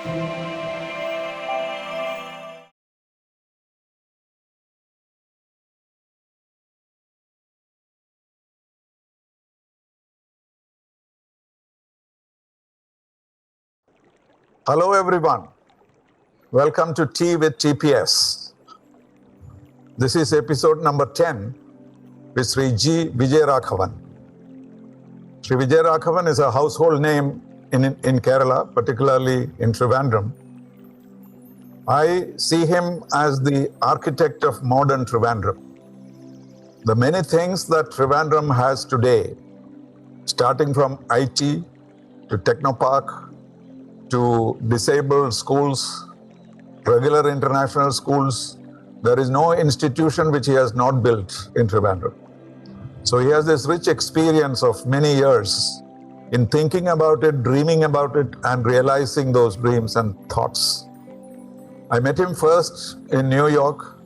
Hello everyone, welcome to Tea with TPS. This is episode number 10 with Shri.G.Vijayaraghavan. Shri.G.Vijayaraghavan is a household name in Kerala, particularly in Trivandrum. I see him as the architect of modern Trivandrum. The many things that Trivandrum has today, starting from IT to Technopark, to disabled schools, regular international schools, there is no institution which he has not built in Trivandrum. So he has this rich experience of many years in thinking about it, dreaming about it, and realizing those dreams and thoughts. I met him first in New York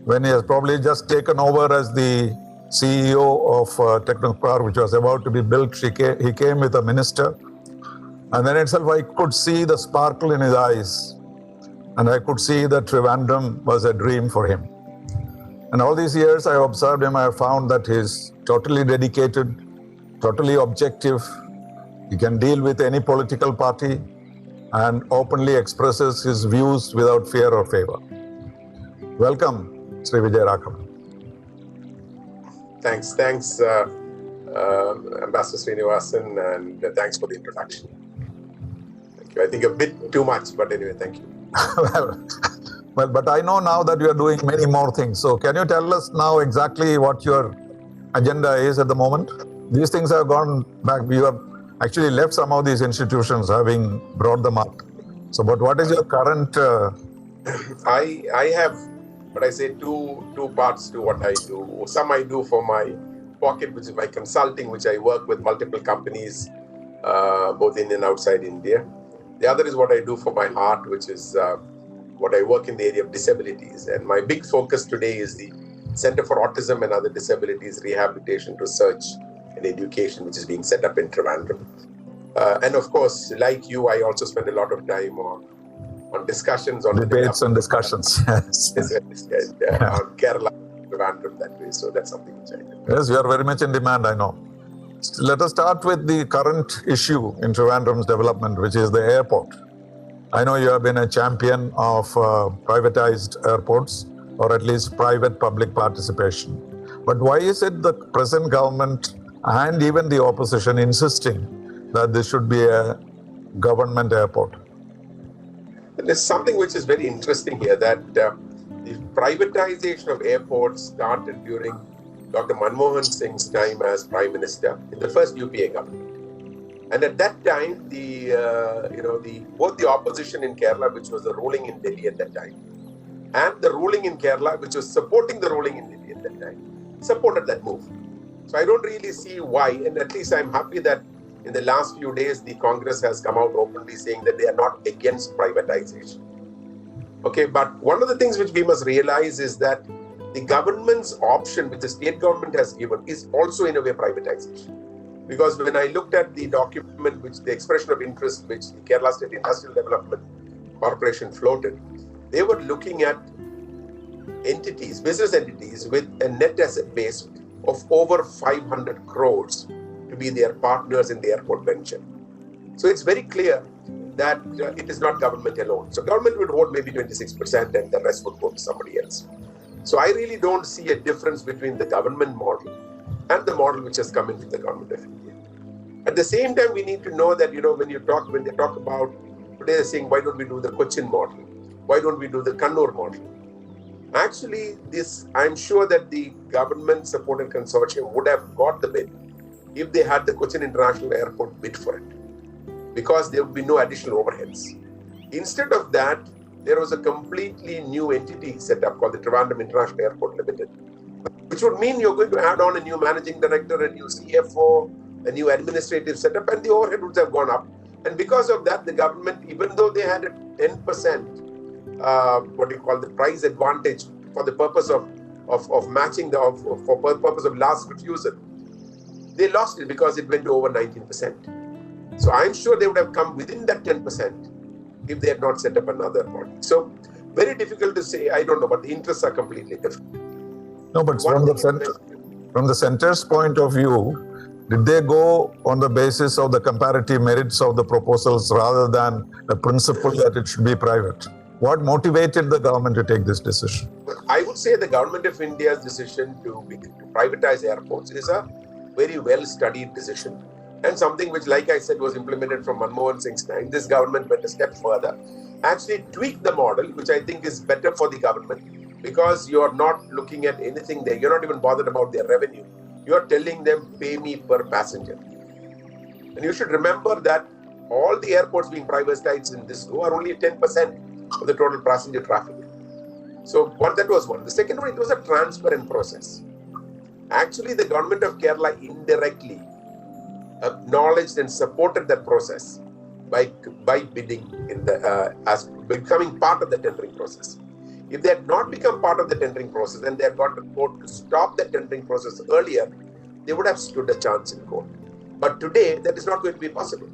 when he has probably just taken over as the CEO of Technopark, which was about to be built. He came with a minister. And then itself, I could see the sparkle in his eyes. And I could see that Trivandrum was a dream for him. And all these years I observed him, I have found that he's totally dedicated, totally objective. He can deal with any political party and openly expresses his views without fear or favor. Welcome, Shri.G.Vijayaraghavan. Thanks, Ambassador Srinivasan, and thanks for the introduction. Thank you. I think a bit too much, but anyway, thank you. But I know now that you are doing many more things. So can you tell us now exactly what your agenda is at the moment? These things have gone back. You have actually left some of these institutions, having brought them up. So, but what is your current? I have, what I say, two parts to what I do. Some I do for my pocket, which is my consulting, which I work with multiple companies, both in and outside India. The other is what I do for my heart, which is what I work in the area of disabilities. And my big focus today is the Center for Autism and Other Disabilities Rehabilitation, Research and Education, which is being set up in Trivandrum. And of course, like you, I also spend a lot of time on discussions on debates and discussions. Yes. On Kerala, Trivandrum, that way. So that's something which I do. Yes, you are very much in demand, I know. Let us start with the current issue in Trivandrum's development, which is the airport. I know you have been a champion of privatized airports, or at least private-public participation. But why is it the present government and even the opposition insisting that this should be a government airport? There's something which is very interesting here, that the privatization of airports started during Dr. Manmohan Singh's time as Prime Minister in the first UPA government. And at that time, both the opposition in Kerala, which was the ruling in Delhi at that time, and the ruling in Kerala, which was supporting the ruling in Delhi at that time, supported that move. So I don't really see why, and at least I'm happy that in the last few days, the Congress has come out openly saying that they are not against privatization. Okay, but one of the things which we must realize is that the government's option, which the state government has given, is also in a way privatization. Because when I looked at the document, which the expression of interest which the Kerala State Industrial Development Corporation floated, they were looking at entities, business entities with a net asset base of over 500 crores to be their partners in the airport venture. So it's very clear that it is not government alone. So government would hold maybe 26% and the rest would go to somebody else. So I really don't see a difference between the government model and the model which has come in from the government of India. At the same time, we need to know that, when they talk about, today they're saying, why don't we do the Cochin model? Why don't we do the Kannur model? Actually, I'm sure that the government-supported consortium would have got the bid if they had the Cochin International Airport bid for it, because there would be no additional overheads. Instead of that, there was a completely new entity set up called the Trivandrum International Airport Limited, which would mean you're going to add on a new managing director, a new CFO, a new administrative setup, and the overhead would have gone up. And because of that, the government, even though they had a 10%, the price advantage for the purpose of matching for purpose of last refusal, they lost it because it went to over 19%. So I'm sure they would have come within that 10% if they had not set up another body. So very difficult to say. I don't know, but the interests are completely different. No, but from the center's point of view, did they go on the basis of the comparative merits of the proposals rather than a principle that it should be private? What motivated the government to take this decision? I would say the government of India's decision to privatize airports is a very well-studied decision, and something which, like I said, was implemented from Manmohan Singh's time. This government went a step further, actually tweaked the model, which I think is better for the government, because you're not looking at anything there. You're not even bothered about their revenue. You're telling them, pay me per passenger. And you should remember that all the airports being privatized in this are only 10% of the total passenger traffic. So that was one. The second one, it was a transparent process. Actually, the government of Kerala indirectly acknowledged and supported that process by bidding in the as becoming part of the tendering process. If they had not become part of the tendering process and they had gone to court to stop the tendering process earlier, they would have stood a chance in court. But today, that is not going to be possible,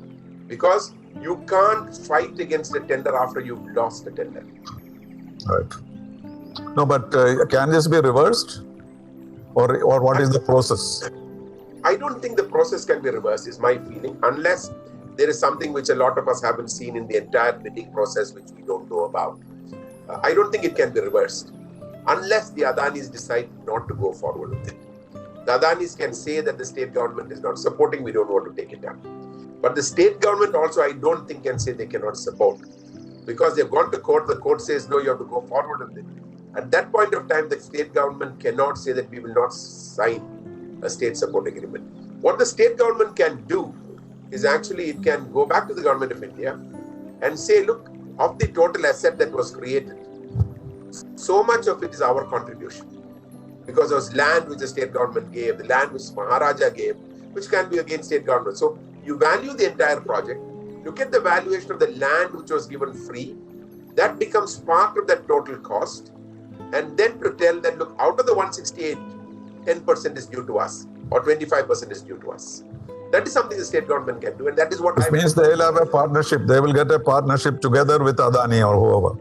because you can't fight against a tender after you've lost the tender. Right. No, but can this be reversed? Or what is the process? I don't think the process can be reversed, is my feeling, unless there is something which a lot of us haven't seen in the entire bidding process which we don't know about. I don't think it can be reversed unless the Adanis decide not to go forward with it. The Adanis can say that the state government is not supporting, we don't want to take it up. But the state government also, I don't think, can say they cannot support, because they've gone to court. The court says, no, you have to go forward with it. At that point of time, the state government cannot say that we will not sign a state support agreement. What the state government can do is actually it can go back to the government of India and say, look, of the total asset that was created, so much of it is our contribution. Because there was land which the state government gave, the land which Maharaja gave, which can be against state government. So you value the entire project, look at the valuation of the land which was given free, that becomes part of that total cost. And then to tell that, look, out of the 168, 10% is due to us, or 25% is due to us. That is something the state government can do, and that is what Which means they'll have a partnership. They will get a partnership together with Adani or whoever.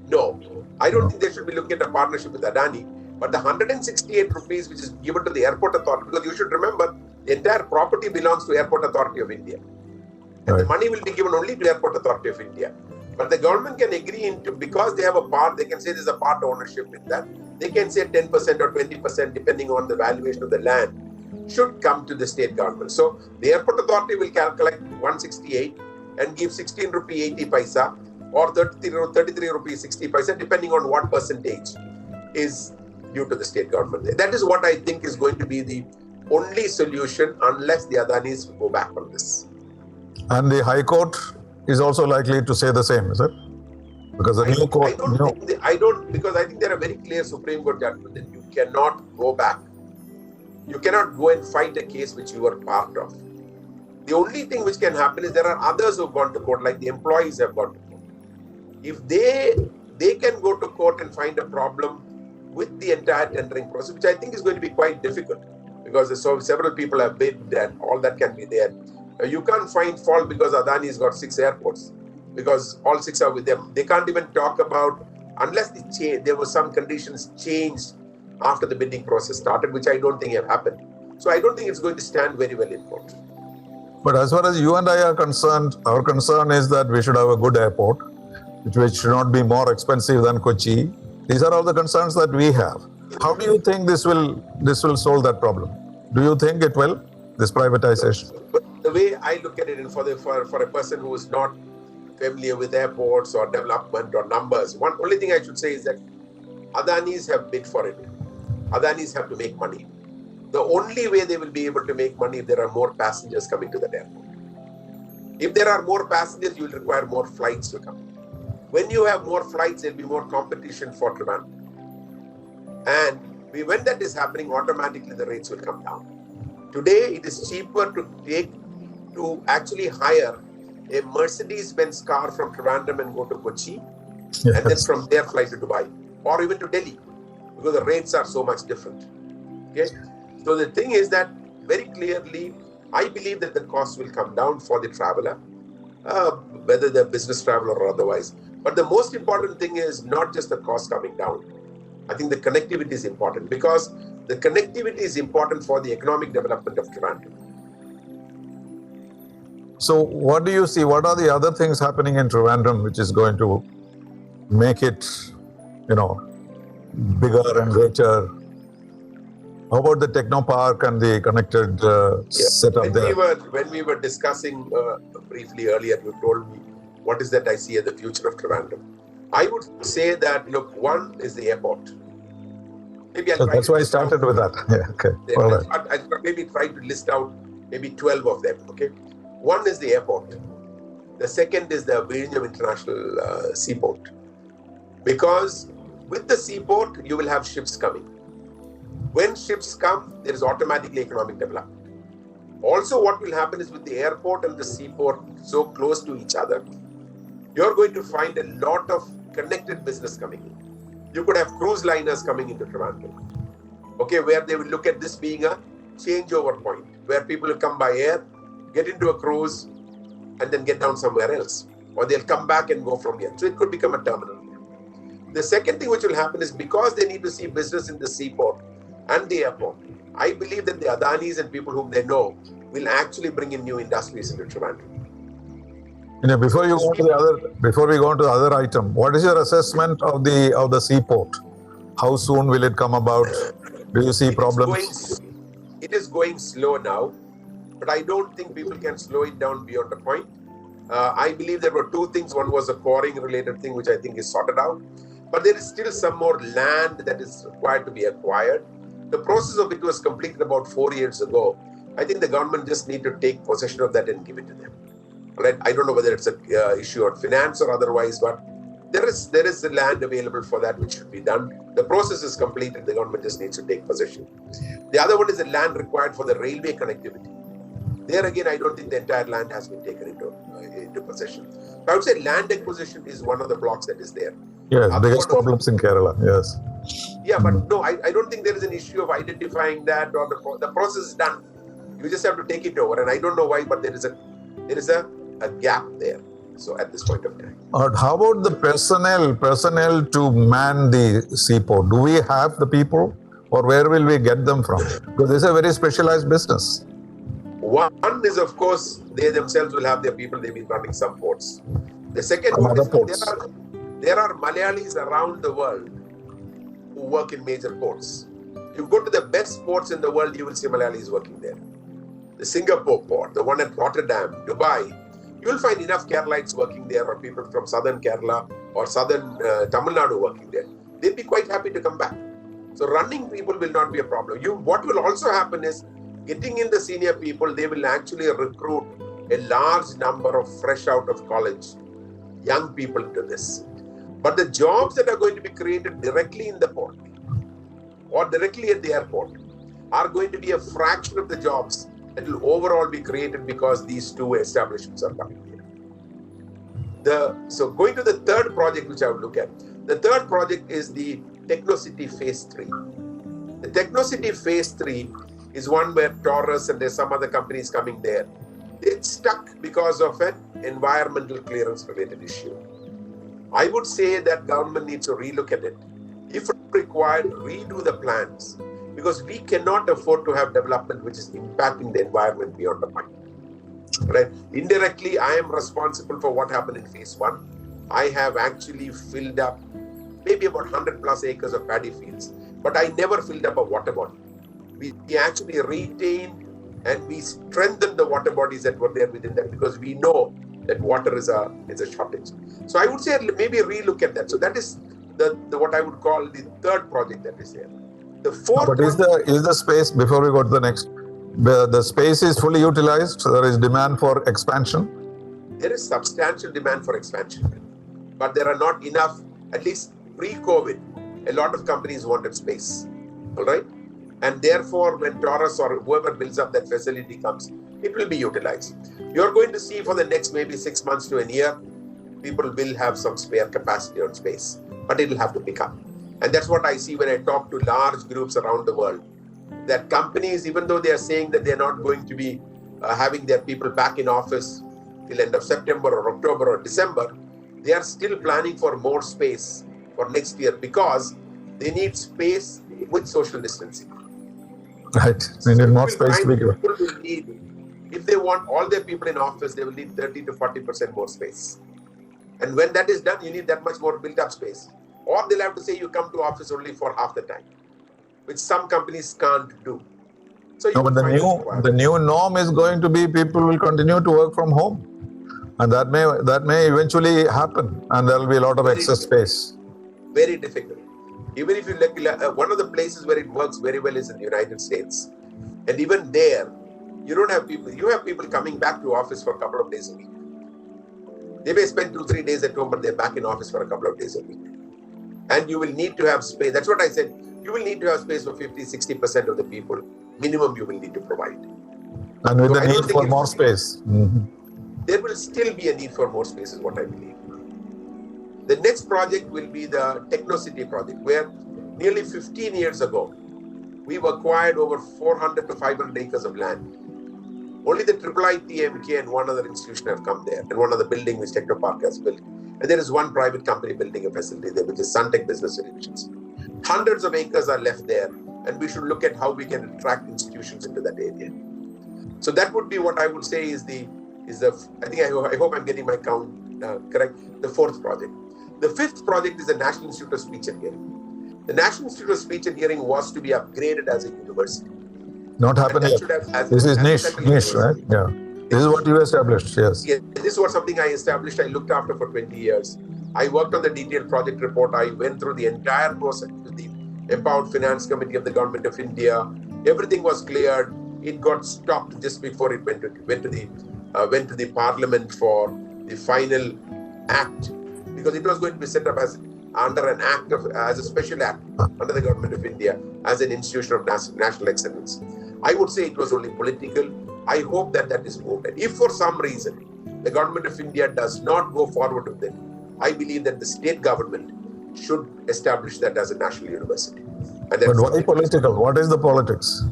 No, I don't think they should be looking at a partnership with Adani. But the 168 rupees which is given to the Airport Authority, because you should remember, the entire property belongs to Airport Authority of India. And the money will be given only to Airport Authority of India. But the government can agree into, because they have a part, they can say there's a part ownership in that. They can say 10% or 20%, depending on the valuation of the land, should come to the state government. So the Airport Authority will calculate 168 and give 16 rupee 80 paisa or 33 rupees 60 paisa, depending on what percentage is due to the state government. That is what I think is going to be the only solution, unless the Adanis go back on this. And the High Court is also likely to say the same, is it? Because the new court... Because I think there are very clear Supreme Court judgment that you cannot go back. You cannot go and fight a case which you were part of. The only thing which can happen is there are others who have gone to court, like the employees have gone to court. If they can go to court and find a problem with the entire tendering process, which I think is going to be quite difficult, because several people have bid and all that can be there. You can't find fault because Adani's got 6 airports, because all 6 are with them. They can't even talk about, unless there were some conditions changed after the bidding process started, which I don't think have happened. So I don't think it's going to stand very well in court. But as far as you and I are concerned, our concern is that we should have a good airport, which should not be more expensive than Kochi. These are all the concerns that we have. How do you think this will solve that problem? Do you think it will, this privatization? But the way I look at it, and for a person who is not familiar with airports or development or numbers, only thing I should say is that Adanis have bid for it. Adanis have to make money. The only way they will be able to make money if there are more passengers coming to that airport. If there are more passengers, you will require more flights to come. When you have more flights, there will be more competition for Thiruvananthapuram. And when that is happening, automatically the rates will come down. Today, it is cheaper to actually hire a Mercedes-Benz car from Trivandrum and go to Kochi, and then from there fly to Dubai or even to Delhi, because the rates are so much different. Okay, so the thing is that very clearly, I believe that the cost will come down for the traveler, whether they're business travel or otherwise. But the most important thing is not just the cost coming down. I think the connectivity is important, because the connectivity is important for the economic development of Trivandrum. So what do you see? What are the other things happening in Trivandrum which is going to make it, bigger and richer? How about the Techno Park and the connected setup there? When we were discussing briefly earlier, you told me, what is that I see as the future of Trivandrum? I would say that, look, one is the airport. Maybe So that's why I started with that. Yeah, okay. All right. I'll maybe try to list out maybe 12 of them, okay? One is the airport. The second is the Vizhinjam International Seaport. Because with the seaport, you will have ships coming. When ships come, there is automatically economic development. Also, what will happen is with the airport and the seaport so close to each other, you're going to find a lot of connected business coming in. You could have cruise liners coming into Trivandrum, okay, where they will look at this being a changeover point, where people will come by air, get into a cruise, and then get down somewhere else. Or they'll come back and go from here. So it could become a terminal. The second thing which will happen is, because they need to see business in the seaport and the airport, I believe that the Adanis and people whom they know will actually bring in new industries into Trivandrum. Before we go on to the other item, what is your assessment of the seaport? How soon will it come about? Do you see problems? It is going slow now, but I don't think people can slow it down beyond a point. I believe there were two things. One was a quarrying related thing, which I think is sorted out, but there is still some more land that is required to be acquired. The process of it was completed about 4 years ago. I think the government just need to take possession of that and give it to them. Right? I don't know whether it's an issue on finance or otherwise, but there is the land available for that, which should be done. The process is completed. The government just needs to take possession. The other one is the land required for the railway connectivity. There again, I don't think the entire land has been taken into possession. So I would say land acquisition is one of the blocks that is there. Yes, biggest problems in Kerala. Yes. Yeah, but no, I don't think there is an issue of identifying that, or the process is done. You just have to take it over, and I don't know why, but there is a gap there. So at this point of time. How about the personnel to man the seaport? Do we have the people, or where will we get them from? Because this is a very specialized business. One is, of course, they themselves will have their people. They've been running some ports. The second one is there are Malayalis around the world who work in major ports. You go to the best ports in the world, you will see Malayalis working there. The Singapore port, the one at Rotterdam, Dubai, you will find enough Keralites working there, or people from southern Kerala or southern Tamil Nadu working there. They'd be quite happy to come back. So running people will not be a problem. What will also happen is, getting in the senior people, they will actually recruit a large number of fresh out of college young people into this. But the jobs that are going to be created directly in the port or directly at the airport are going to be a fraction of the jobs that will overall be created because these two establishments are coming here. So going to the third project which I would look at, the third project is the Technocity Phase 3. The Technocity Phase 3 is one where Taurus and there's some other companies coming there. It's stuck because of an environmental clearance related issue. I would say that government needs to relook at it. If required, redo the plans, because we cannot afford to have development which is impacting the environment beyond the point. Right? Indirectly, I am responsible for what happened in Phase 1. I have actually filled up maybe about 100 plus acres of paddy fields, but I never filled up a water body. We actually retained and we strengthened the water bodies that were there within that, because we know that water is a shortage. So I would say maybe relook at that. So that is the what I would call the third project that is there. The fourth. But is the space, before we go to the next, the space is fully utilized? So there is demand for expansion? There is substantial demand for expansion, but there are not enough. At least pre-COVID, a lot of companies wanted space. All right. And therefore, when Taurus or whoever builds up that facility comes, it will be utilized. You're going to see for the next maybe 6 months to a year, people will have some spare capacity on space, but it will have to pick up. And that's what I see when I talk to large groups around the world, that companies, even though they are saying that they're not going to be having their people back in office till end of September or October or December, they are still planning for more space for next year because they need space with social distancing. Right. We need more space to be given. People will need, if they want all their people in office, they will need 30 to 40% more space. And when that is done, you need that much more built-up space. Or they'll have to say you come to office only for half the time, which some companies can't do. So you No, but the new norm is going to be people will continue to work from home, and that may eventually happen, and there will be a lot of excess space. Very difficult. Even if you look, one of the places where it works very well is in the United States, and even there, you don't have people. You have people coming back to office for a couple of days a week. They may spend 2-3 days at home, but they're back in office for a couple of days a week. And you will need to have space. That's what I said. You will need to have space for 50-60% of the people. Minimum you will need to provide. And with the need for more space. There will still be a need for more space, is what I believe. The next project will be the Technocity project, where nearly 15 years ago, we've acquired over 400 to 500 acres of land. Only the IIIT and one other institution have come there, and one other building which Technopark has built. And there is one private company building a facility there, which is Suntech Business Solutions. Hundreds of acres are left there, and we should look at how we can attract institutions into that area. So that would be what I would say I hope I'm getting my count correct, the fourth project. The fifth project is the National Institute of Speech and Hearing. The National Institute of Speech and Hearing was to be upgraded as a university. Not happening yet. This is niche, right? Yeah. This is what you established, yes. Yeah, this was something I established, I looked after for 20 years. I worked on the detailed project report. I went through the entire process with the Empowered Finance Committee of the Government of India. Everything was cleared. It got stopped just before it went to the Parliament for the final act, because it was going to be set up as under an act as a special act under the Government of India as an institution of national excellence. I would say it was only political. I hope that is moved. And if for some reason the Government of India does not go forward with it, I believe that the state government should establish that as a national university. But why political? What is the politics?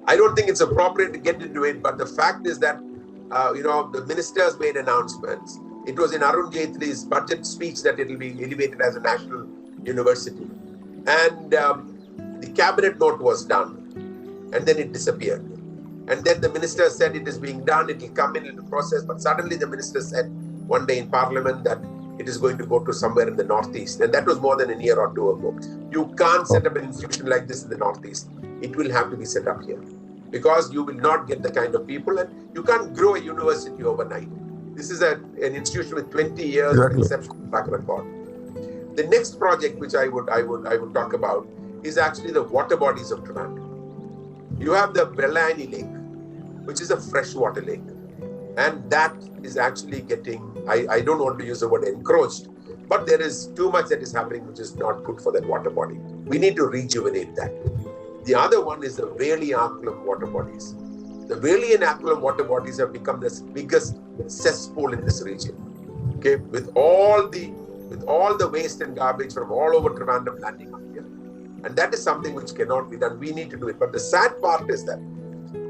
I don't think it's appropriate to get into it, but the fact is that the ministers made announcements. It was in Arun Jaitley's budget speech that it will be elevated as a national university. And the cabinet note was done, and then it disappeared. And then the minister said it is being done, it will come in the process, but suddenly the minister said one day in Parliament that it is going to go to somewhere in the Northeast. And that was more than a year or two ago. You can't set up an institution like this in the Northeast. It will have to be set up here, because you will not get the kind of people, and you can't grow a university overnight. This is an institution with 20 years of exceptional track record. The next project which I would talk about is actually the water bodies of Trivandrum. You have the Bellani Lake, which is a freshwater lake, and that is actually getting, I don't want to use the word encroached, but there is too much that is happening which is not good for that water body. We need to rejuvenate that. The other one is the Valley Arculum water bodies. The Valley and Arculum water bodies have become the biggest cesspool in this region. Okay, with all the waste and garbage from all over Trivandrum landing up here. And that is something which cannot be done. We need to do it. But the sad part is that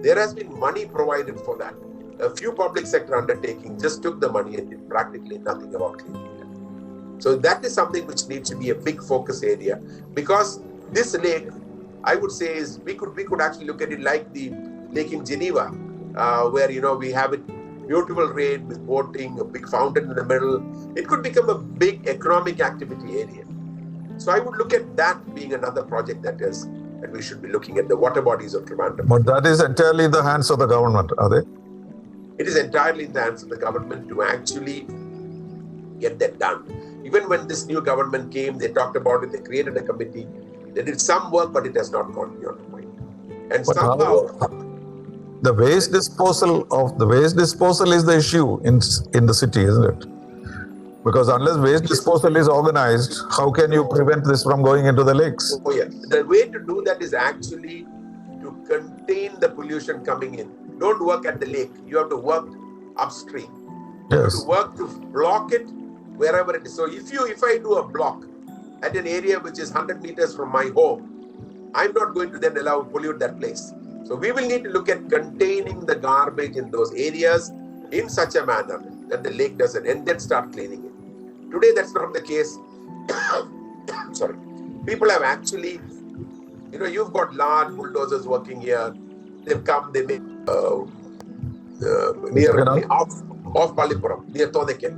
there has been money provided for that. A few public sector undertakings just took the money and did practically nothing about cleaning it. So that is something which needs to be a big focus area, because this lake, I would say, is we could actually look at it like the lake in Geneva, where we have it beautiful rain with boating, a big fountain in the middle. It could become a big economic activity area. So I would look at that being another project that we should be looking at, the water bodies of Trivandrum. But that is entirely in the hands of the government, are they? It is entirely in the hands of the government to actually get that done. Even when this new government came, they talked about it, they created a committee, they did some work, but it has not gone beyond the point. And but somehow the waste disposal is the issue in the city, isn't it? Because unless waste disposal is organized, how can you prevent this from going into the lakes? Oh yes, the way to do that is actually to contain the pollution coming in. Don't work at the lake. You have to work upstream. You have to work to block it wherever it is. So if I do a block at an area which is 100 meters from my home, I'm not going to then pollute that place. So we will need to look at containing the garbage in those areas in such a manner that the lake doesn't, and then start cleaning it. Today, that's not the case. Sorry. People have actually, you've got large bulldozers working here. They've come, they make near off Pallipuram, near Thoneken,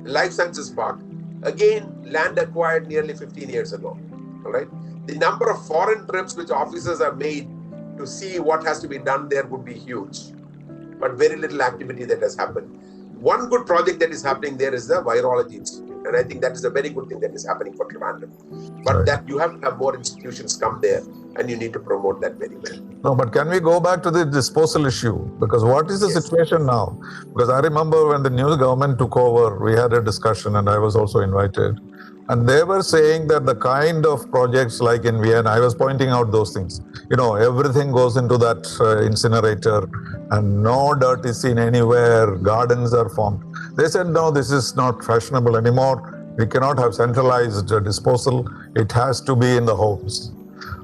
Life Sciences Park. Again, land acquired nearly 15 years ago. All right. The number of foreign trips which officers have made to see what has to be done there would be huge, but very little activity that has happened. One good project that is happening there is the Virology Institute, and I think that is a very good thing that is happening for Trivandrum. But that you have to have more institutions come there, and you need to promote that very well. No, but can we go back to the disposal issue? Because what is the situation now? Because I remember when the new government took over, we had a discussion, and I was also invited. And they were saying that the kind of projects like in Vienna, I was pointing out those things. Everything goes into that incinerator and no dirt is seen anywhere, gardens are formed. They said, no, this is not fashionable anymore. We cannot have centralized disposal. It has to be in the homes.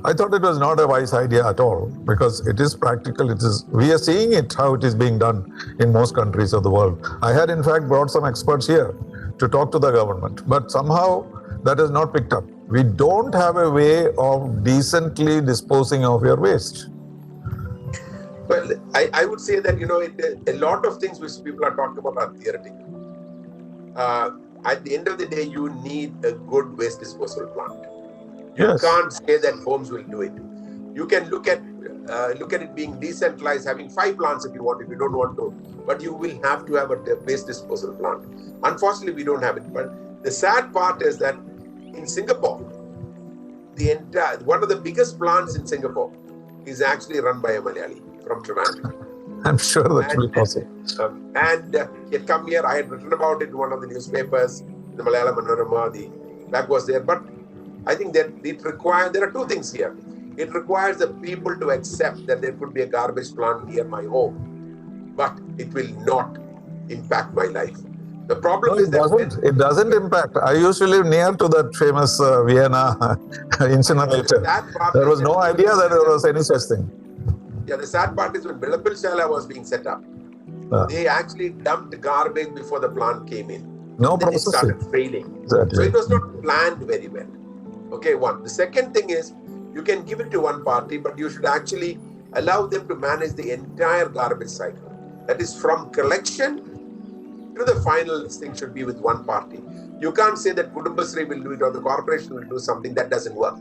I thought it was not a wise idea at all, because it is practical. We are seeing it, how it is being done in most countries of the world. I had in fact brought some experts here to talk to the government, but somehow that is not picked up. We don't have a way of decently disposing of your waste. Well, I would say that, a lot of things which people are talking about are theoretical. At the end of the day, you need a good waste disposal plant. You can't say that homes will do it. You can look at it being decentralized, having 5 plants if you want, if you don't want to, but you will have to have a waste disposal plant. Unfortunately, we don't have it. But the sad part is that in Singapore, one of the biggest plants in Singapore is actually run by a Malayali from Trivandrum. I'm sure that will be possible. And he had come here. I had written about it in one of the newspapers, the Malayalam Manorama. The back was there, but I think that there are 2 things here. It requires the people to accept that there could be a garbage plant near my home, but it will not impact my life. The problem is that it doesn't impact. I used to live near to that famous Vienna incinerator. There was no idea that there was any such thing. Yeah, the sad part is when Bilapil Shala was being set up, they actually dumped garbage before the plant came in. No then processing. It started failing. Exactly. So it was not planned very well. Okay, one. The second thing is, you can give it to one party, but you should actually allow them to manage the entire garbage cycle. That is, from collection to the final thing should be with one party. You can't say that Kudumbasri will do it or the corporation will do something. That doesn't work.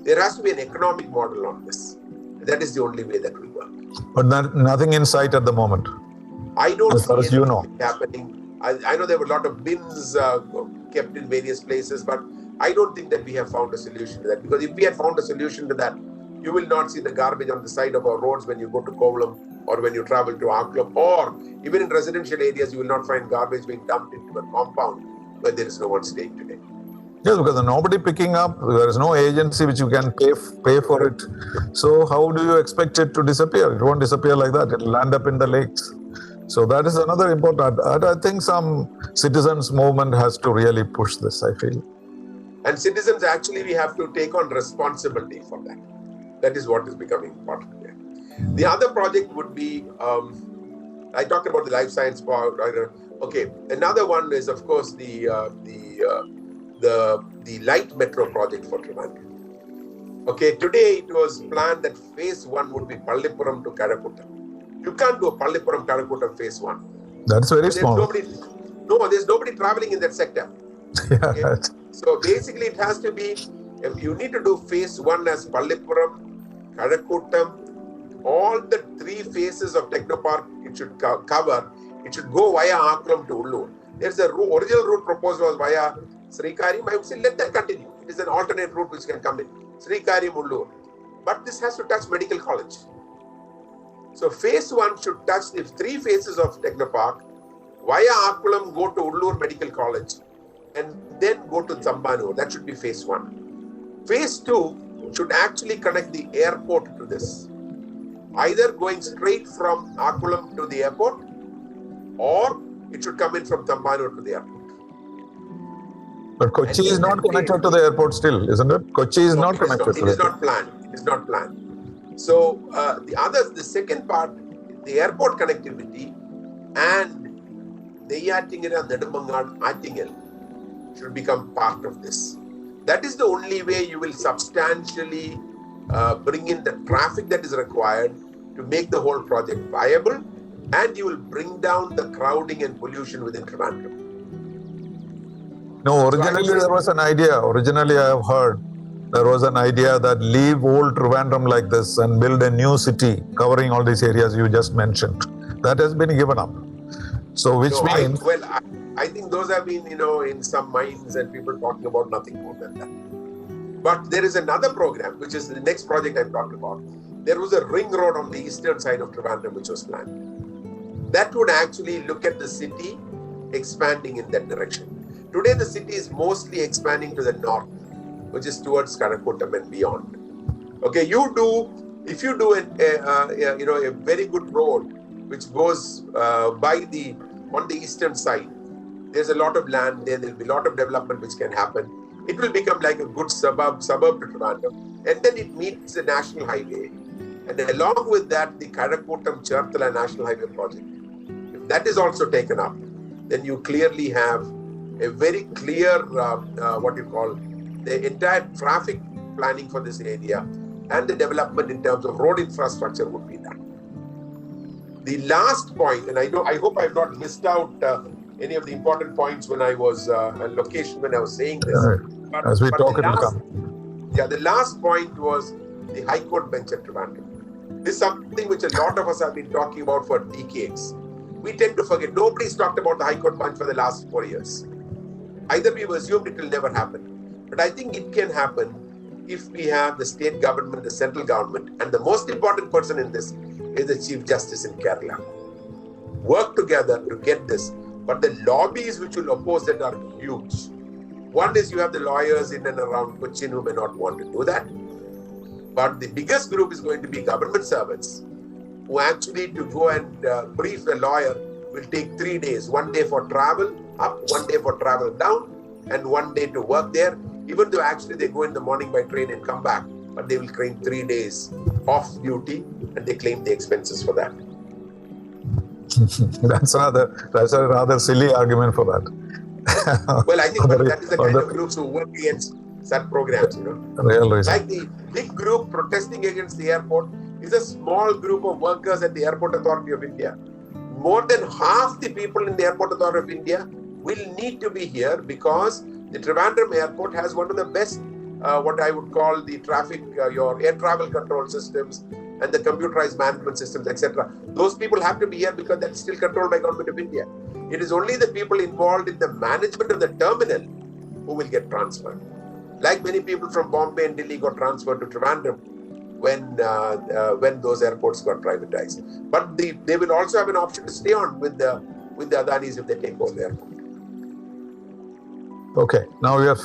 There has to be an economic model on this. That is the only way that will work. But nothing in sight at the moment. I don't as far see as you know. happening. I know there were a lot of bins kept in various places, but I don't think that we have found a solution to that. Because if we had found a solution to that, you will not see the garbage on the side of our roads when you go to Kovalam or when you travel to Aklam, or even in residential areas, you will not find garbage being dumped into a compound where there is no one staying today. Yes, because nobody picking up, there is no agency which you can pay for it. So how do you expect it to disappear? It won't disappear like that. It will land up in the lakes. So that is another important. I think some citizens' movement has to really push this, I feel. And citizens, actually, we have to take on responsibility for that. That is what is becoming important here. The other project would be, I talked about the life science part. Okay, another one is, of course, the light metro project for Trivandrum. Okay, today it was planned that phase 1 would be Pallipuram to Kadakuttam. You can't do a Pallipuram Kadakuttam phase 1. That's very small. There's nobody traveling in that sector. Yeah. Okay? So basically it has to be, if you need to do phase 1 as Pallipuram, Kadakuttam, all the 3 phases of Technopark it should cover. It should go via Akram to Ullur. There's the original route proposed was via Srikaryam. I would say let that continue. It is an alternate route which can come in. Srikaryam, Ullur. But this has to touch medical college. So phase 1 should touch the 3 phases of Technopark, via Akulam go to Ullur Medical College, and then go to Zambanur. That should be phase 1. Phase 2 should actually connect the airport to this. Either going straight from Akulam to the airport, or it should come in from Zambanur to the airport. But Kochi is not connected to the airport still, isn't it? Kochi is not connected to the airport. It is not planned. It is not planned. So the second part, the airport connectivity and Neyyatingara, Nedumangad, Attingal should become part of this. That is the only way you will substantially bring in the traffic that is required to make the whole project viable, and you will bring down the crowding and pollution within Trivandrum. No, originally there was an idea. Originally, I have heard there was an idea that leave old Trivandrum like this and build a new city covering all these areas you just mentioned. That has been given up. So, which means... I think those have been, in some minds and people talking about nothing more than that. But there is another program, which is the next project I'm talking about. There was a ring road on the eastern side of Trivandrum which was planned. That would actually look at the city expanding in that direction. Today, the city is mostly expanding to the north, which is towards Karakottam and beyond. Okay, if you do a very good road which goes on the eastern side, there's a lot of land there. There'll be a lot of development which can happen. It will become like a good suburb to Trivandrum, and then it meets the national highway. And along with that, the Karakottam Cherthala National Highway project. If that is also taken up, then you clearly have a very clear, the entire traffic planning for this area and the development in terms of road infrastructure would be done. The last point, and I hope I've not missed out any of the important points when I was on location when I was saying this. But, as we talk, it will come. Yeah, the last point was the High Court bench at Trivandrum. This is something which a lot of us have been talking about for decades. We tend to forget. Nobody's talked about the High Court bench for the last 4 years. Either we've assumed it will never happen. But I think it can happen if we have the state government, the central government, and the most important person in this is the Chief Justice in Kerala. Work together to get this. But the lobbies which will oppose that are huge. One is you have the lawyers in and around Cochin who may not want to do that. But the biggest group is going to be government servants who actually to go and brief a lawyer will take 3 days. 1 day for travel up, 1 day for travel down, and 1 day to work there. Even though actually they go in the morning by train and come back, but they will claim 3 days off duty and they claim the expenses for that. That's a rather silly argument for that. Well, I think that is the kind of groups who work against such programs, Real reason. Like the big group protesting against the airport is a small group of workers at the Airport Authority of India. More than half the people in the Airport Authority of India will need to be here because the Trivandrum Airport has one of the best, what I would call the traffic, your air travel control systems and the computerized management systems, etc. Those people have to be here because that's still controlled by Government of India. It is only the people involved in the management of the terminal who will get transferred. Like many people from Bombay and Delhi got transferred to Trivandrum when those airports got privatized. But they will also have an option to stay on with the Adanis if they take over the airport. Okay, now we have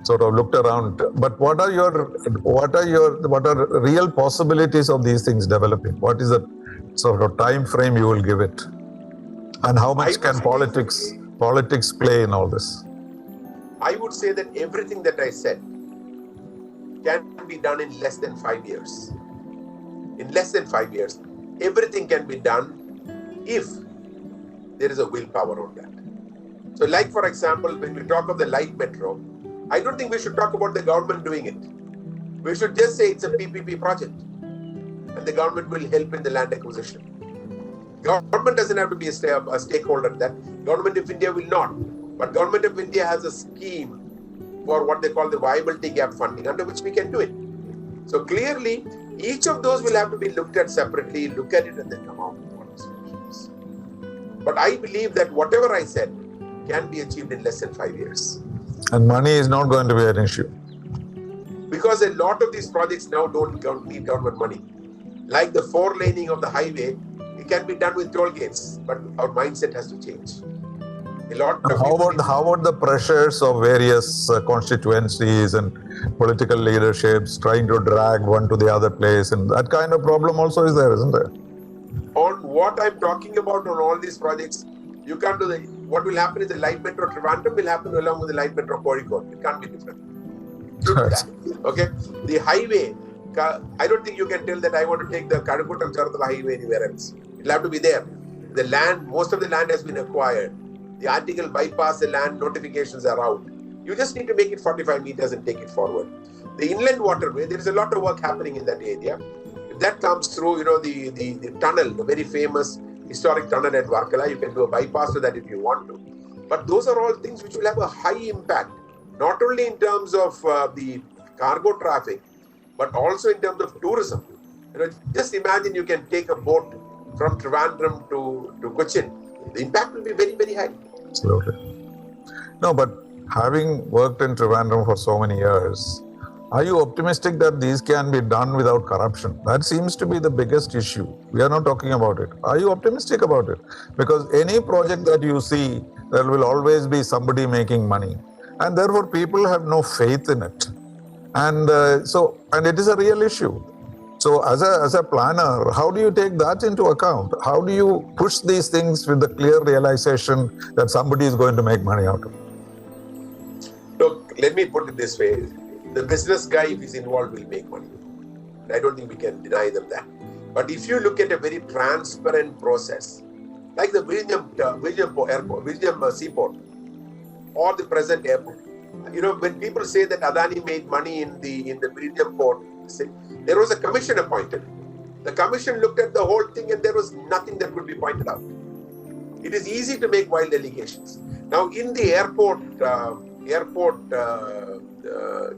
sort of looked around. But what are real possibilities of these things developing? What is the sort of time frame you will give it? And how much can politics play in all this? I would say that everything that I said can be done in less than 5 years. In less than 5 years, everything can be done if there is a willpower on that. So like for example, when we talk of the light metro, I don't think we should talk about the government doing it. We should just say it's a PPP project and the government will help in the land acquisition. Government doesn't have to be a stakeholder in that. Government of India will not. But Government of India has a scheme for what they call the viability gap funding, under which we can do it. So clearly, each of those will have to be looked at separately, look at it and then come out with what solutions. But I believe that whatever I said can be achieved in less than 5 years. And money is not going to be an issue. Because a lot of these projects now don't need government money. Like the 4-laning of the highway, it can be done with toll gates, but our mindset has to change. How about the pressures of various constituencies and political leaderships trying to drag one to the other place? And that kind of problem also is there, isn't there? On what I'm talking about on all these projects, you can't do what will happen is the light metro Trivandrum will happen along with the light metro Kozhikode. It can't be different. Okay? The highway, I don't think you can tell that I want to take the Karakottam Cherthala highway anywhere else. It'll have to be there. The land, most of the land has been acquired. The article bypass the land, notifications are out. You just need to make it 45 meters and take it forward. The inland waterway, there is a lot of work happening in that area. If that comes through, the tunnel, the very famous historic tunnel at Varkala, you can do a bypass to that if you want to. But those are all things which will have a high impact, not only in terms of the cargo traffic, but also in terms of tourism. Just imagine you can take a boat from Trivandrum to Cochin. The impact will be very, very high. Absolutely. No, but having worked in Trivandrum for so many years, are you optimistic that these can be done without corruption? That seems to be the biggest issue. We are not talking about it. Are you optimistic about it? Because any project that you see, there will always be somebody making money. And therefore, people have no faith in it. And and it is a real issue. So as a planner, how do you take that into account? How do you push these things with the clear realization that somebody is going to make money out of it? Look, let me put it this way. The business guy, if he's involved, will make money. I don't think we can deny them that. But if you look at a very transparent process, like the Vizhinjam Seaport or the present airport, when people say that Adani made money in the Vizhinjam port, there was a commission appointed. The commission looked at the whole thing and there was nothing that could be pointed out. It is easy to make wild allegations. Now, in the airport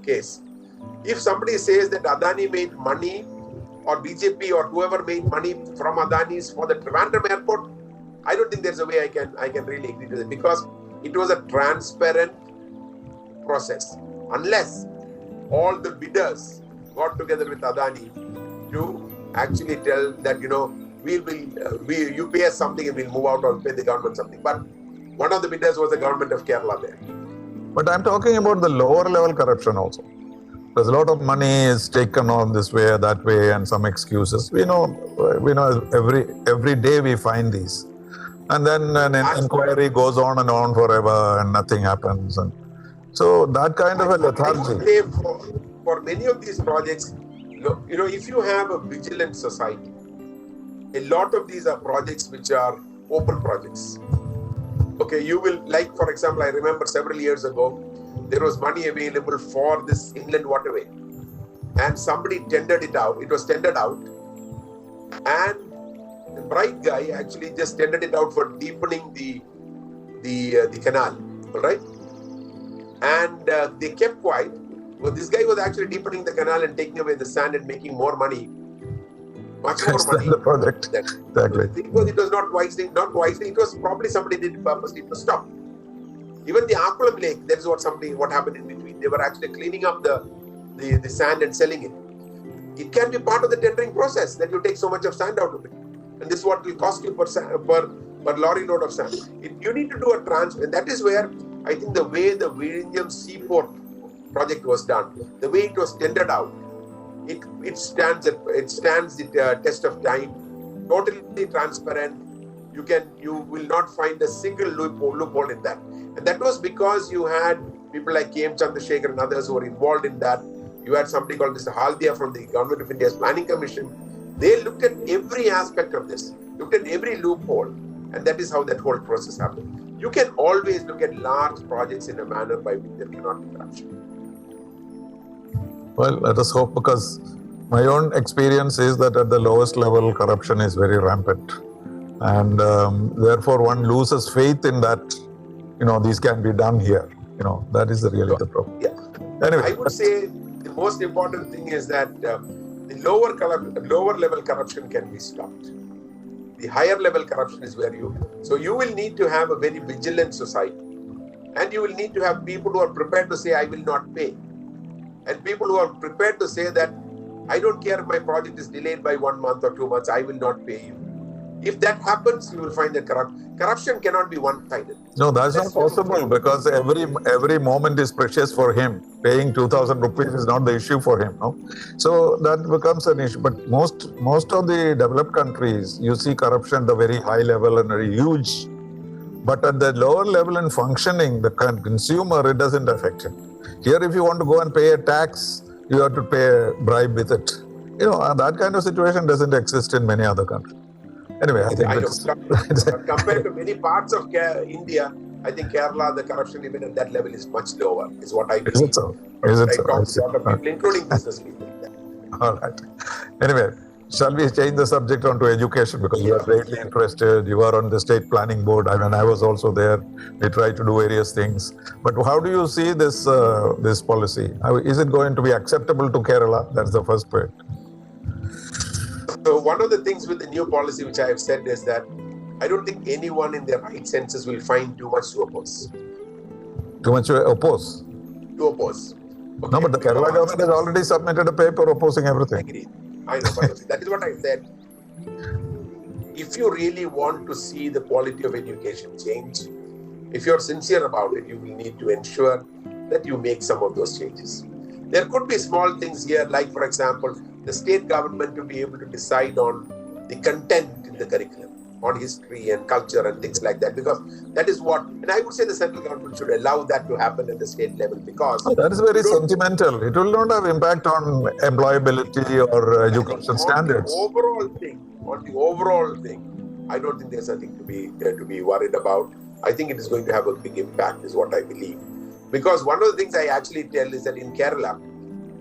case, if somebody says that Adani made money or BJP or whoever made money from Adani's for the Trivandrum airport, I don't think there's a way I can really agree to it, because it was a transparent process. Unless all the bidders got together with Adani to actually tell that, you pay us something and we'll move out or pay the government something. But one of the bidders was the government of Kerala there. But I'm talking about the lower level corruption also. There's a lot of money is taken on this way or that way and some excuses. We know every day we find these. And then an inquiry goes on and on forever and nothing happens. And so that kind of a lethargy. I would say for many of these projects, if you have a vigilant society, a lot of these are projects which are open projects. Okay, you will, like for example, I remember several years ago, there was money available for this inland waterway. And somebody tendered it out. It was tendered out. And the bright guy actually just tendered it out for deepening the canal. All right? And they kept quiet. Well, this guy was actually deepening the canal and taking away the sand and making more money. Much more money. The project. Exactly. Because it was not wisely. It was probably somebody did it purposely to stop. Even the Akulam Lake, that is what happened in between. They were actually cleaning up the sand and selling it. It can be part of the tendering process that you take so much of sand out of it. And this is what will cost you per lorry load of sand. You need to do a transfer. And that is where I think the way the Vizhinjam Seaport project was done, the way it was tendered out, it stands the test of time. Totally transparent. You will not find a single loophole in that. And that was because you had people like K.M. Chandrasekhar and others who were involved in that. You had somebody called Mr. Haldia from the Government of India's Planning Commission. They looked at every aspect of this, looked at every loophole, and that is how that whole process happened. You can always look at large projects in a manner by which there cannot be corruption. Well, let us hope, because my own experience is that at the lowest level, corruption is very rampant. And therefore, one loses faith in that, these can be done here. That is really the problem. Yeah. Anyway, I would say the most important thing is that the lower level corruption can be stopped. The higher level corruption is where so you will need to have a very vigilant society. And you will need to have people who are prepared to say, I will not pay. And people who are prepared to say that, I don't care if my project is delayed by 1 month or 2 months, I will not pay you. If that happens, you will find that corruption cannot be one-sided. No, that's not possible, because every moment is precious for him. Paying 2,000 rupees is not the issue for him. No? So that becomes an issue. But most of the developed countries, you see corruption at the very high level and very huge. But at the lower level in functioning, the consumer, it doesn't affect him. Here, if you want to go and pay a tax, you have to pay a bribe with it. That kind of situation doesn't exist in many other countries. Anyway, I think I know. that's... But compared to many parts of India, I think Kerala, the corruption even at that level is much lower, is what I believe. Is it so? Is it I so? talk to a lot of people, including business people. All right. Anyway, shall we change the subject onto education, because you are greatly interested. You are on the state planning board. I mean, I was also there. We try to do various things. But how do you see this this policy? Is it going to be acceptable to Kerala? That's the first point. So one of the things with the new policy which I have said is that I don't think anyone in their right senses will find too much to oppose. Too much to oppose? To oppose. Okay. No, but the Kerala government has already submitted a paper opposing everything. Agreed. I know, but that is what I said. If you really want to see the quality of education change, if you're sincere about it, you will need to ensure that you make some of those changes. There could be small things here, like, for example, the state government to be able to decide on the content in the curriculum, on history and culture and things like that, because that is what, and I would say the central government should allow that to happen at the state level, because... that is very sentimental. It will not have impact on employability or education standards. On the overall thing, I don't think there's anything to be worried about. I think it is going to have a big impact, is what I believe. Because one of the things I actually tell is that in Kerala,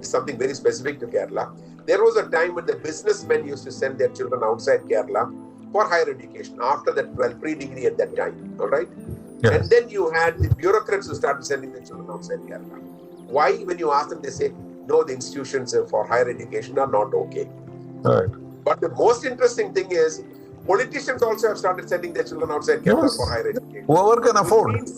something very specific to Kerala, there was a time when the businessmen used to send their children outside Kerala for higher education after that, pre-degree at that time, all right? Yes. And then you had the bureaucrats who started sending their children outside Kerala. Why? When you ask them, they say, no, the institutions for higher education are not okay. Right. But the most interesting thing is, politicians also have started sending their children outside Kerala for higher education. Whoever can afford.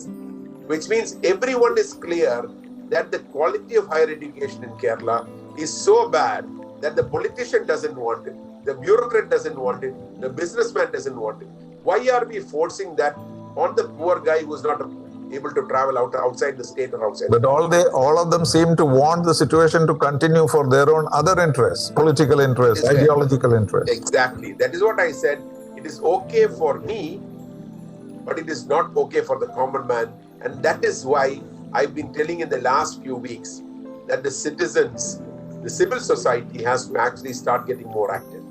Which means everyone is clear that the quality of higher education in Kerala is so bad that the politician doesn't want it, the bureaucrat doesn't want it, the businessman doesn't want it. Why are we forcing that on the poor guy who is not able to travel outside the state or outside? But all of them seem to want the situation to continue for their own other interests, political interests, ideological interests. Exactly. That is what I said. It is okay for me, but it is not okay for the common man. And that is why I've been telling in the last few weeks that the citizens, the civil society has to actually start getting more active.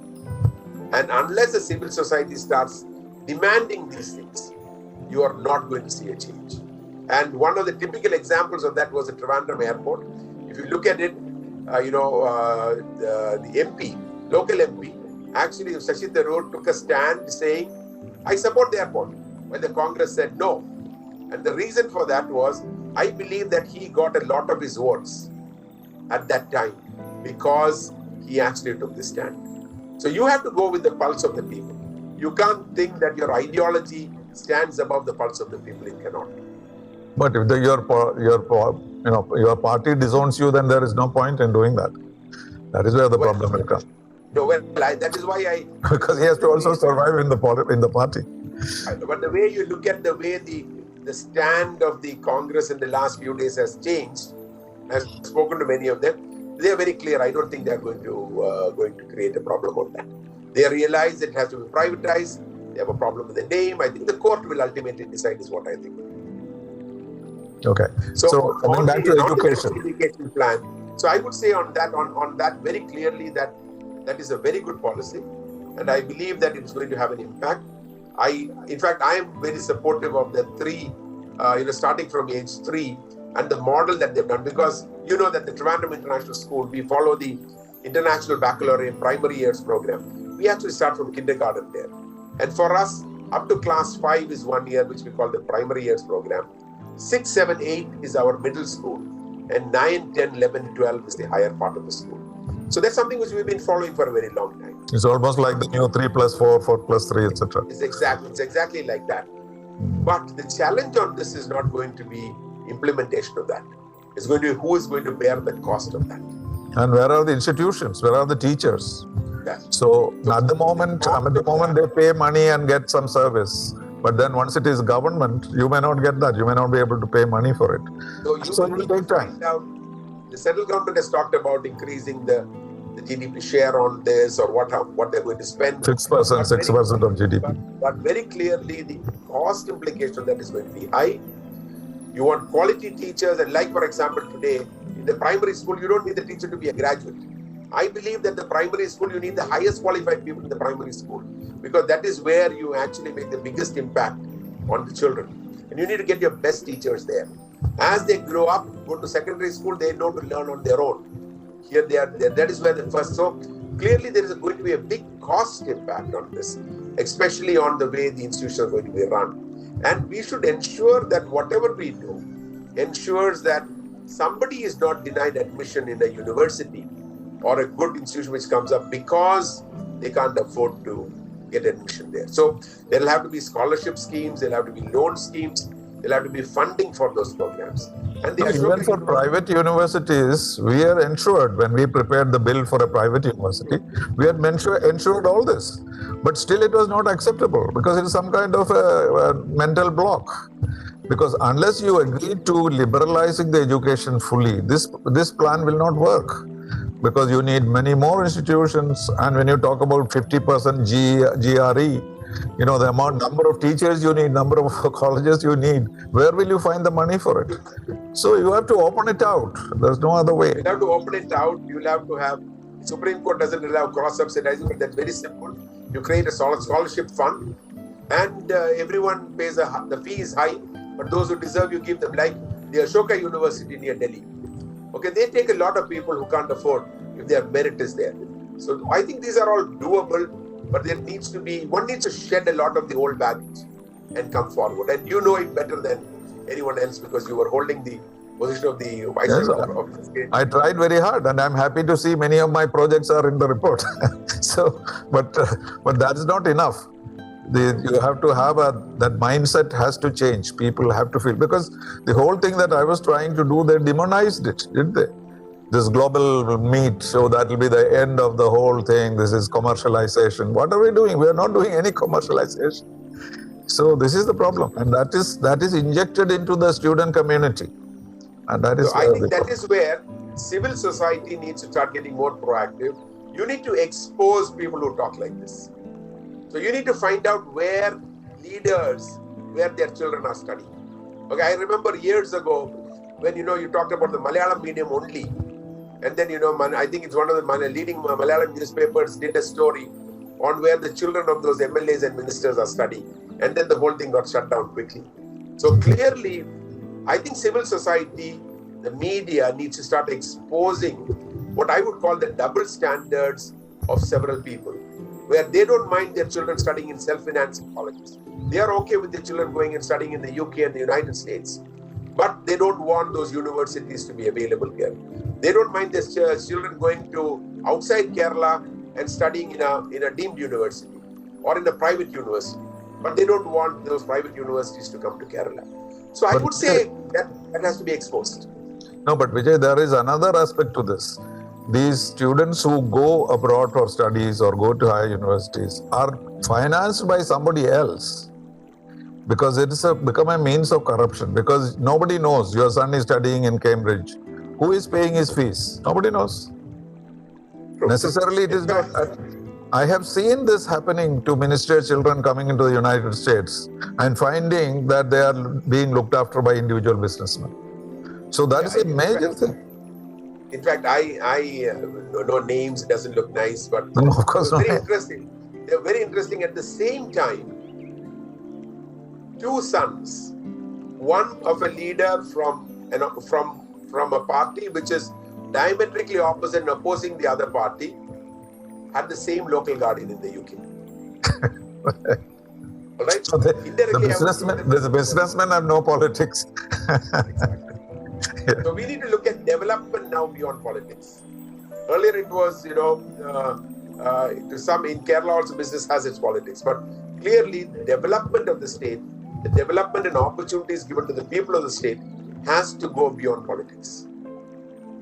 And unless the civil society starts demanding these things, you are not going to see a change. And one of the typical examples of that was at Trivandrum Airport. If you look at it, the MP, local MP, actually Shashi Tharoor took a stand saying, I support the airport, when the Congress said no. And the reason for that was, I believe that he got a lot of his votes at that time because he actually took this stand. So you have to go with the pulse of the people. You can't think that your ideology stands above the pulse of the people. It cannot. But if your party disowns you, then there is no point in doing that. That is where the problem will come. No, that is why I... Because he has to also survive in the party. But the way you look at the way the stand of the Congress in the last few days has changed, I've spoken to many of them, they are very clear. I don't think they are going to create a problem on that. They realize it has to be privatized. They have a problem with the name. I think the court will ultimately decide, is what I think. Okay. So coming back to education plan. So I would say on that very clearly that is a very good policy, and I believe that it's going to have an impact. In fact, I am very supportive of the three, starting from age 3 and the model that they've done, because you know that the Trivandrum International School, we follow the International Baccalaureate Primary Years program. We actually start from kindergarten there. And for us, up to class 5 is 1 year, which we call the Primary Years program. 6, 7, 8 is our middle school. And 9, 10, 11, 12 is the higher part of the school. So that's something which we've been following for a very long time. It's almost like the new 3+4, 4+3, etc. It's exactly like that. But the challenge on this is not going to be implementation of that. It's going to be who is going to bear the cost of that. And where are the institutions? Where are the teachers? So at the moment they pay money and get some service. But then once it is government, you may not get that. You may not be able to pay money for it. So it will take time. The central government has talked about increasing the GDP share on this, or what they're going to spend. 6% of GDP. But very clearly, the cost implication of that is going to be high. You want quality teachers, and like, for example, today, in the primary school, you don't need the teacher to be a graduate. I believe that the primary school, you need the highest qualified people in the primary school. because that is where you actually make the biggest impact on the children. And you need to get your best teachers there. As they grow up, go to secondary school, they know to learn on their own. Here they are there. That is where the first. So clearly there is going to be a big cost impact on this, especially on the way the institutions are going to be run. And we should ensure that whatever we do ensures that somebody is not denied admission in a university or a good institution which comes up because they can't afford to get admission there. So there'll have to be scholarship schemes, there'll have to be loan schemes, there'll have to be funding for those programs. And even for private universities, we are ensured when we prepared the bill for a private university, we had ensured all this. But still it was not acceptable because it is some kind of a mental block. Because unless you agree to liberalizing the education fully, this plan will not work. Because you need many more institutions, and when you talk about 50% GRE, you know, the number of teachers you need, number of colleges you need, where will you find the money for it? So you have to open it out. There's no other way. You have to open it out. You'll have to have, Supreme Court doesn't allow cross-subsidizing, but that's very simple. You create a scholarship fund, and everyone pays, the fee is high, but those who deserve, you give them, like the Ashoka University near Delhi. Okay, they take a lot of people who can't afford if their merit is there. So I think these are all doable, but there needs to be, one needs to shed a lot of the old baggage and come forward. And you know it better than anyone else because you were holding the position of the vice chancellor of the state. I tried very hard, and I'm happy to see many of my projects are in the report. So, but that is not enough. You have to have that mindset has to change. People have to feel, because the whole thing that I was trying to do, they demonized it, didn't they? This global meet, so that will be the end of the whole thing. This is commercialization. What are we doing? We are not doing any commercialization. So this is the problem, and that is injected into the student community, and that is. So I think that is where civil society needs to start getting more proactive. You need to expose people who talk like this. So you need to find out where their children are studying. Okay, I remember years ago when you talked about the Malayalam medium only, and then I think it's one of the leading Malayalam newspapers did a story on where the children of those MLAs and ministers are studying, and then the whole thing got shut down quickly. So clearly, I think civil society, the media needs to start exposing what I would call the double standards of several people, where they don't mind their children studying in self-financing colleges. They are okay with their children going and studying in the UK and the United States, but they don't want those universities to be available here. They don't mind their children going to outside Kerala and studying in a deemed university or in a private university, but they don't want those private universities to come to Kerala. So I would say that has to be exposed. No, but Vijay, there is another aspect to this. These students who go abroad for studies or go to higher universities are financed by somebody else, because it is become a means of corruption, because nobody knows your son is studying in Cambridge. Who is paying his fees? Nobody knows. Necessarily it is not. I have seen this happening to minister children coming into the United States and finding that they are being looked after by individual businessmen. So that is a major thing. In fact, I no names, doesn't look nice, but no, of course not. Very interesting. They're very interesting. At the same time, two sons, one of a leader from a party which is diametrically opposite and opposing the other party, had the same local guardian in the UK. All right. So the businessmen have no politics. Exactly. Yeah. So we need to look at development now beyond politics. Earlier it was, to some in Kerala also business has its politics, but clearly the development of the state, the development and opportunities given to the people of the state has to go beyond politics.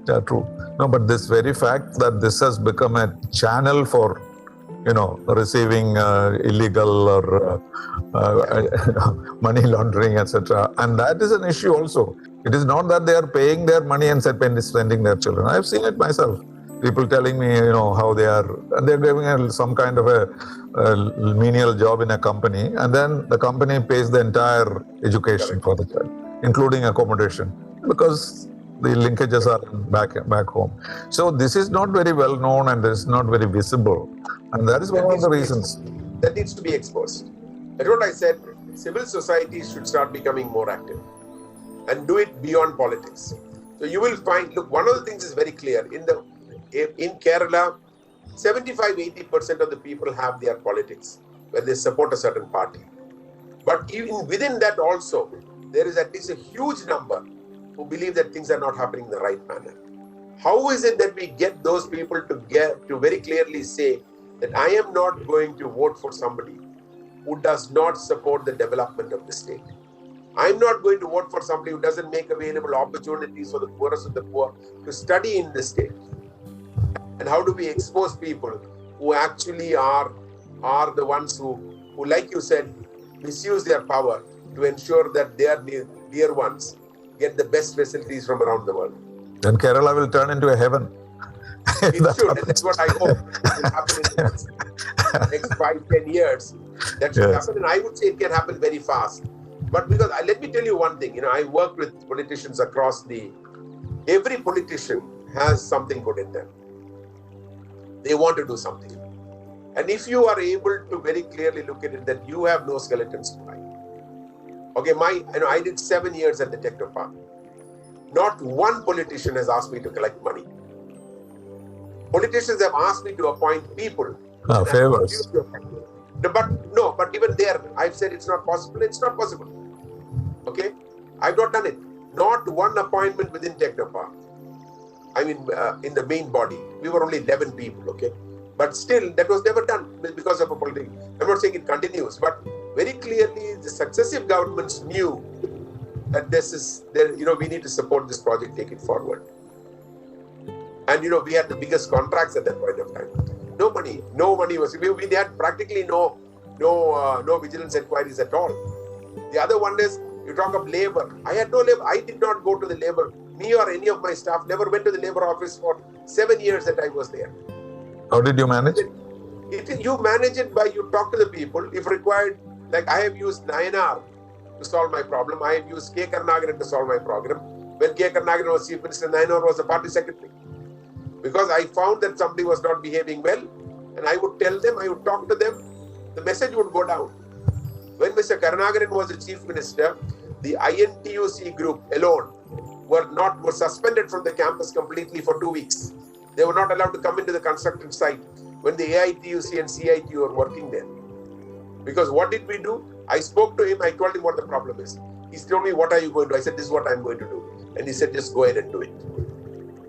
Yeah, true. No, but this very fact that this has become a channel for, receiving illegal or money laundering, etc. And that is an issue also. It is not that they are paying their money and spending their children. I have seen it myself. People telling me, how they're giving some kind of a menial job in a company, and then the company pays the entire education for the child, including accommodation, because the linkages are back home. So this is not very well known and it's not very visible, and that is one of the reasons. that needs to be exposed. That's what I said. Civil society should start becoming more active and do it beyond politics. So you will find, look, one of the things is very clear. In Kerala, 75-80% of the people have their politics where they support a certain party. But even within that also, there is at least a huge number who believe that things are not happening in the right manner. How is it that we get those people to very clearly say that I am not going to vote for somebody who does not support the development of the state? I'm not going to vote for somebody who doesn't make available opportunities for the poorest of the poor to study in the state. And how do we expose people who actually are the ones who, like you said, misuse their power to ensure that their dear ones get the best facilities from around the world? Then Kerala will turn into a heaven. It should, and that's what I hope will happen in the next 5-10 years. That should happen, and I would say it can happen very fast. But because let me tell you one thing, I worked with politicians across every politician has something good in them. They want to do something. And if you are able to very clearly look at it, that you have no skeletons to fight. Okay, I did 7 years at the Techno Park. Not one politician has asked me to collect money. Politicians have asked me to appoint people. Favors. But even there, I've said it's not possible. It's not possible. Okay? I've not done it. Not one appointment within Techno Park. I mean, in the main body. We were only 11 people, okay? But still, that was never done because of a political. I'm not saying it continues, but very clearly, the successive governments knew that we need to support this project, take it forward. And we had the biggest contracts at that point of time. No money was. We had practically no vigilance inquiries at all. The other one is, you talk of labor. I had no labor. I did not go to the labor. Me or any of my staff never went to the labor office for 7 years that I was there. How did you manage? You manage it by you talk to the people. If required, like I have used Nayanar to solve my problem. I have used K. Karnagaran to solve my problem. When K. Karnagaran was Chief Minister, Nayanar was the party secretary. Because I found that somebody was not behaving well, and I would tell them, I would talk to them, the message would go down. When Mr. Karnagaran was the Chief Minister, the INTUC group alone were suspended from the campus completely for 2 weeks. They were not allowed to come into the construction site when the AITUC and CIT were working there. Because what did we do? I spoke to him, I told him what the problem is. He told me, what are you going to do? I said, this is what I'm going to do. And he said, just go ahead and do it.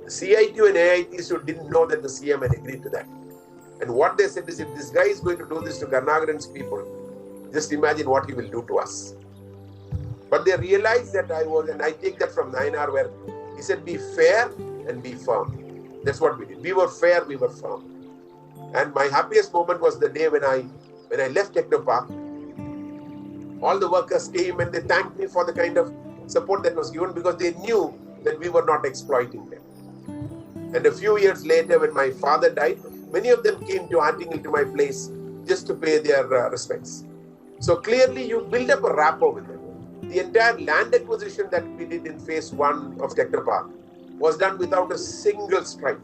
The CITU and AITU didn't know that the CM had agreed to that. And what they said is, if this guy is going to do this to Karnagaran's people, just imagine what he will do to us. But they realized that and I take that from Nayanar, where he said, be fair and be firm. That's what we did. We were fair, we were firm. And my happiest moment was the day when I left Techno Park. All the workers came and they thanked me for the kind of support that was given, because they knew that we were not exploiting them. And a few years later, when my father died, many of them came to hunting into my place just to pay their respects. So clearly, you build up a rapport with them. The entire land acquisition that we did in phase 1 of Techno Park was done without a single strike.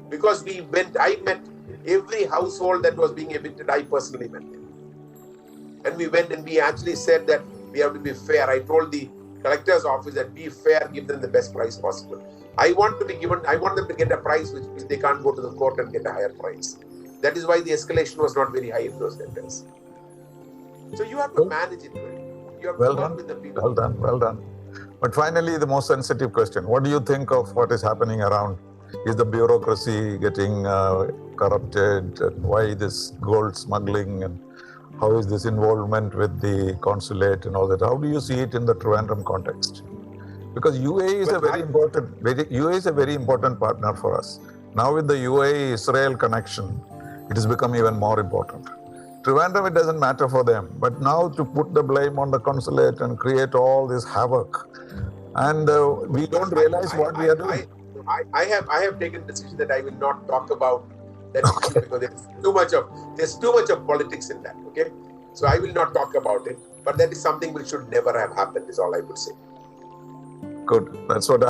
Because I met every household that was being evicted, I personally met them. And we went and we actually said that we have to be fair. I told the collector's office that be fair, give them the best price possible. I want them to get a price which they can't go to the court and get a higher price. That is why the escalation was not very high in those debtors. So you have to manage it well. You have to work with the people. Well done. But finally, the most sensitive question. What do you think of what is happening around? Is the bureaucracy getting corrupted? And why this gold smuggling? And how is this involvement with the consulate and all that? How do you see it in the Trivandrum context? Because UAE is a very important partner for us. Now with the UAE-Israel connection, it has become even more important. Trivandrum, it doesn't matter for them. But now to put the blame on the consulate and create all this havoc, and we don't realize what we are doing. I have taken the decision that I will not talk about that issue, because there's too much of politics in that. Okay, so I will not talk about it. But that is something which should never have happened. Is all I would say. Good. That's what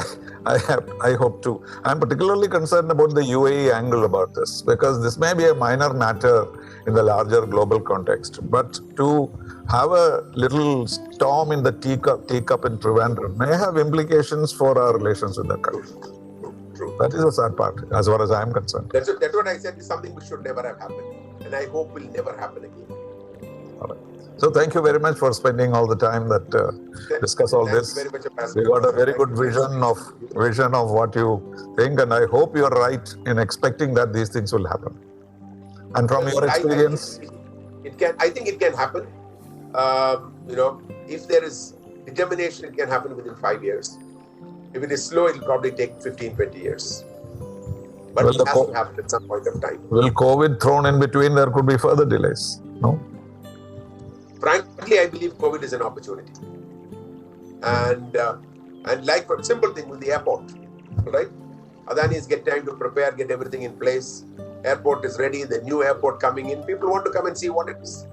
I hope too. I'm particularly concerned about the UAE angle about this, because this may be a minor matter in the larger global context. But to have a little storm in the teacup in Trivandrum may have implications for our relations with the country. True. That is a sad part, as far as I'm concerned. That's what I said is something which should never have happened. And I hope will never happen again. All right. So thank you very much for spending all the time that discuss all this. Very much, We got a very good vision of what you think, and I hope you are right in expecting that these things will happen. And from your experience, I think it can happen. If there is determination, it can happen within 5 years. If it is slow, it will probably take 15, 20 years. But it has to happen at some point of time. Will COVID thrown in between, there could be further delays? No? Frankly, I believe COVID is an opportunity. And like for simple thing with the airport, right? Adanis get time to prepare, get everything in place. Airport is ready, the new airport coming in. People want to come and see what it is.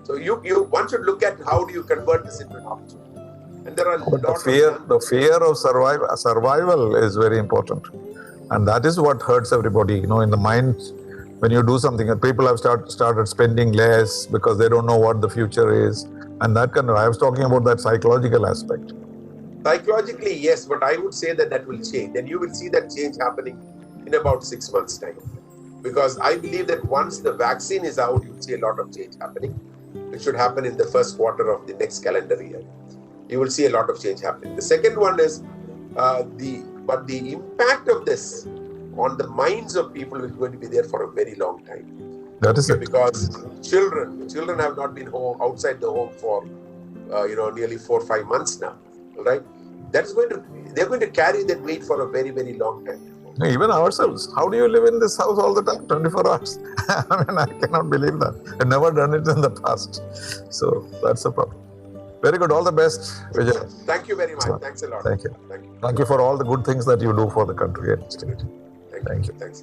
So one should look at how do you convert this into an opportunity. And there are the fear of survival is very important. And that is what hurts everybody, in the mind. When you do something, and people have started spending less because they don't know what the future is, and that I was talking about that psychological aspect. Psychologically, yes, but I would say that will change, and you will see that change happening in about 6 months' time. Because I believe that once the vaccine is out, you will see a lot of change happening. It should happen in the first quarter of the next calendar year. You will see a lot of change happening. The second one is the impact of this on the minds of people is going to be there for a very long time. That is it. Because children have not been outside the home for nearly 4 or 5 months now, right? They're going to carry that weight for a very, very long time. Even ourselves. How do you live in this house all the time, 24 hours? I cannot believe that. I've never done it in the past. So that's the problem. Very good. All the best, Vijay. Thank you very much. Thanks a lot. Thank you. Thank you for all the good things that you do for the country and state. Thank you. Thanks.